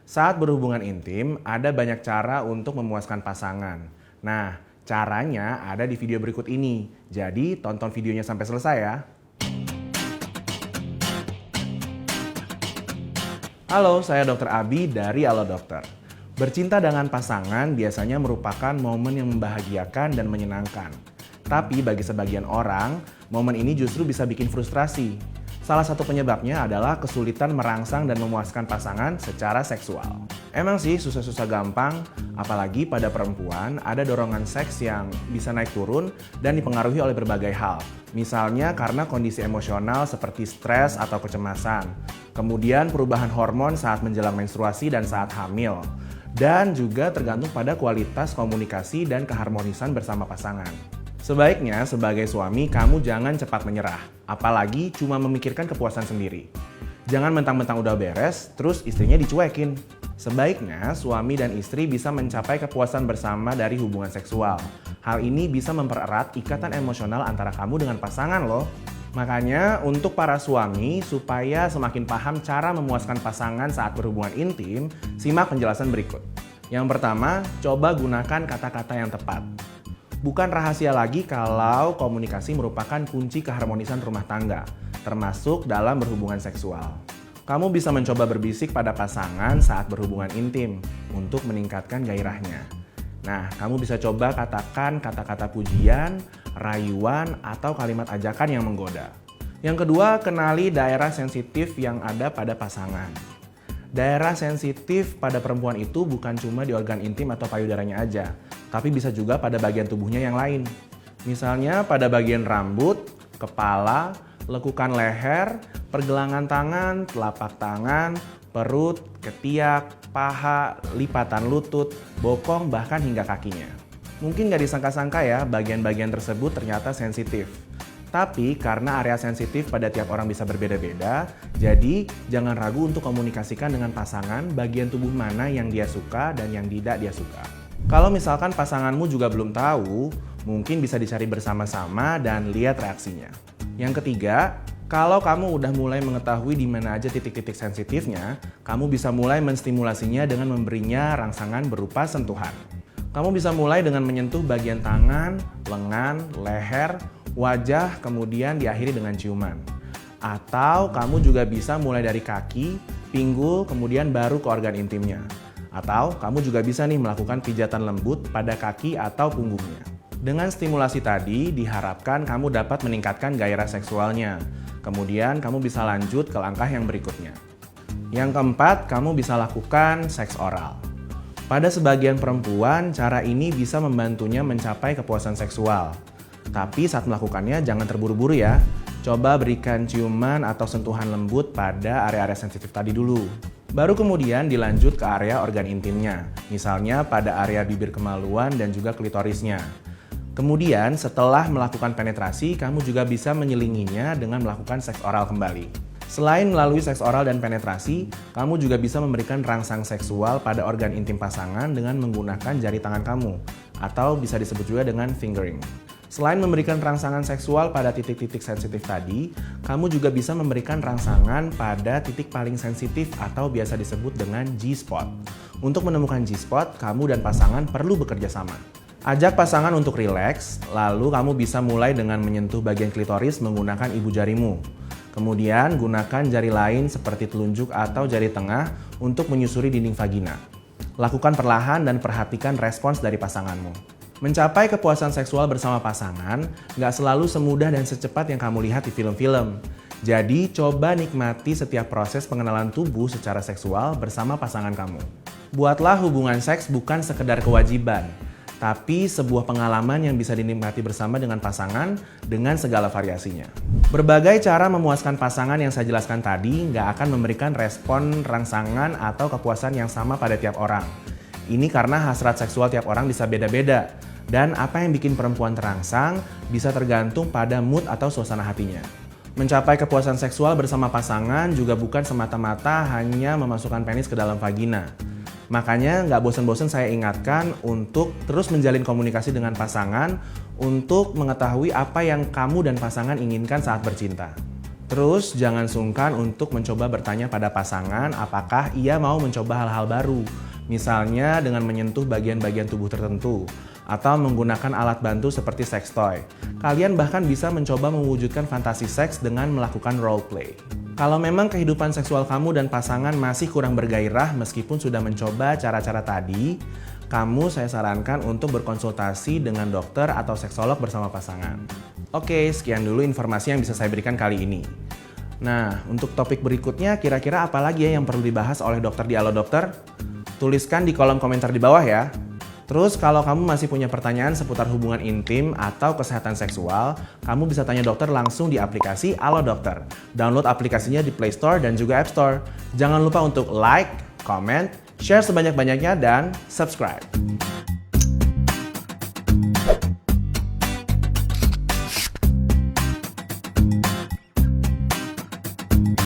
Saat berhubungan intim, ada banyak cara untuk memuaskan pasangan. Nah, caranya ada di video berikut ini. Jadi, tonton videonya sampai selesai ya. Halo, saya Dr. Abi dari Halo Dokter. Bercinta dengan pasangan biasanya merupakan momen yang membahagiakan dan menyenangkan. Tapi bagi sebagian orang, momen ini justru bisa bikin frustrasi. Salah satu penyebabnya adalah kesulitan merangsang dan memuaskan pasangan secara seksual. Emang sih susah-susah gampang, apalagi pada perempuan ada dorongan seks yang bisa naik turun dan dipengaruhi oleh berbagai hal. Misalnya karena kondisi emosional seperti stres atau kecemasan. Kemudian perubahan hormon saat menjelang menstruasi dan saat hamil. Dan juga tergantung pada kualitas komunikasi dan keharmonisan bersama pasangan. Sebaiknya sebagai suami kamu jangan cepat menyerah, apalagi cuma memikirkan kepuasan sendiri. Jangan mentang-mentang udah beres, terus istrinya dicuekin. Sebaiknya suami dan istri bisa mencapai kepuasan bersama dari hubungan seksual. Hal ini bisa mempererat ikatan emosional antara kamu dengan pasangan loh. Makanya untuk para suami, supaya semakin paham cara memuaskan pasangan saat berhubungan intim, simak penjelasan berikut. Yang pertama, coba gunakan kata-kata yang tepat. Bukan rahasia lagi kalau komunikasi merupakan kunci keharmonisan rumah tangga, termasuk dalam berhubungan seksual. Kamu bisa mencoba berbisik pada pasangan saat berhubungan intim untuk meningkatkan gairahnya. Nah, kamu bisa coba katakan kata-kata pujian, rayuan, atau kalimat ajakan yang menggoda. Yang kedua, kenali daerah sensitif yang ada pada pasangan. Daerah sensitif pada perempuan itu bukan cuma di organ intim atau payudaranya aja, tapi bisa juga pada bagian tubuhnya yang lain. Misalnya pada bagian rambut, kepala, lekukan leher, pergelangan tangan, telapak tangan, perut, ketiak, paha, lipatan lutut, bokong, bahkan hingga kakinya. Mungkin gak disangka-sangka ya, bagian-bagian tersebut ternyata sensitif. Tapi karena area sensitif pada tiap orang bisa berbeda-beda, jadi jangan ragu untuk komunikasikan dengan pasangan bagian tubuh mana yang dia suka dan yang tidak dia suka. Kalau misalkan pasanganmu juga belum tahu, mungkin bisa dicari bersama-sama dan lihat reaksinya. Yang ketiga, kalau kamu udah mulai mengetahui di mana aja titik-titik sensitifnya, kamu bisa mulai menstimulasinya dengan memberinya rangsangan berupa sentuhan. Kamu bisa mulai dengan menyentuh bagian tangan, lengan, leher, wajah, kemudian diakhiri dengan ciuman. Atau kamu juga bisa mulai dari kaki, pinggul, kemudian baru ke organ intimnya. Atau kamu juga bisa nih melakukan pijatan lembut pada kaki atau punggungnya. Dengan stimulasi tadi, diharapkan kamu dapat meningkatkan gairah seksualnya. Kemudian kamu bisa lanjut ke langkah yang berikutnya. Yang keempat, kamu bisa lakukan seks oral. Pada sebagian perempuan, cara ini bisa membantunya mencapai kepuasan seksual. Tapi saat melakukannya jangan terburu-buru ya. Coba berikan ciuman atau sentuhan lembut pada area-area sensitif tadi dulu. Baru kemudian dilanjut ke area organ intimnya, misalnya pada area bibir kemaluan dan juga klitorisnya. Kemudian setelah melakukan penetrasi, kamu juga bisa menyelinginya dengan melakukan seks oral kembali. Selain melalui seks oral dan penetrasi, kamu juga bisa memberikan rangsang seksual pada organ intim pasangan dengan menggunakan jari tangan kamu, atau bisa disebut juga dengan fingering. Selain memberikan rangsangan seksual pada titik-titik sensitif tadi, kamu juga bisa memberikan rangsangan pada titik paling sensitif atau biasa disebut dengan G-spot. Untuk menemukan G-spot, kamu dan pasangan perlu bekerja sama. Ajak pasangan untuk rileks, lalu kamu bisa mulai dengan menyentuh bagian klitoris menggunakan ibu jarimu. Kemudian gunakan jari lain seperti telunjuk atau jari tengah untuk menyusuri dinding vagina. Lakukan perlahan dan perhatikan respons dari pasanganmu. Mencapai kepuasan seksual bersama pasangan nggak selalu semudah dan secepat yang kamu lihat di film-film. Jadi coba nikmati setiap proses pengenalan tubuh secara seksual bersama pasangan kamu. Buatlah hubungan seks bukan sekedar kewajiban, tapi sebuah pengalaman yang bisa dinikmati bersama dengan pasangan dengan segala variasinya. Berbagai cara memuaskan pasangan yang saya jelaskan tadi nggak akan memberikan respon rangsangan atau kepuasan yang sama pada tiap orang. Ini karena hasrat seksual tiap orang bisa beda-beda. Dan apa yang bikin perempuan terangsang bisa tergantung pada mood atau suasana hatinya. Mencapai kepuasan seksual bersama pasangan juga bukan semata-mata hanya memasukkan penis ke dalam vagina. Makanya nggak bosan-bosan saya ingatkan untuk terus menjalin komunikasi dengan pasangan untuk mengetahui apa yang kamu dan pasangan inginkan saat bercinta. Terus jangan sungkan untuk mencoba bertanya pada pasangan apakah ia mau mencoba hal-hal baru. Misalnya dengan menyentuh bagian-bagian tubuh tertentu atau menggunakan alat bantu seperti sex toy. Kalian bahkan bisa mencoba mewujudkan fantasi seks dengan melakukan role play. Kalau memang kehidupan seksual kamu dan pasangan masih kurang bergairah meskipun sudah mencoba cara-cara tadi, saya sarankan untuk berkonsultasi dengan dokter atau seksolog bersama pasangan. Oke, sekian dulu informasi yang bisa saya berikan kali ini. Nah, untuk topik berikutnya kira-kira apa lagi ya yang perlu dibahas oleh dokter di Halo Dokter? Tuliskan di kolom komentar di bawah ya. Terus kalau kamu masih punya pertanyaan seputar hubungan intim atau kesehatan seksual, kamu bisa tanya dokter langsung di aplikasi Halo Dokter. Download aplikasinya di Play Store dan juga App Store. Jangan lupa untuk like, comment, share sebanyak-banyaknya, dan subscribe.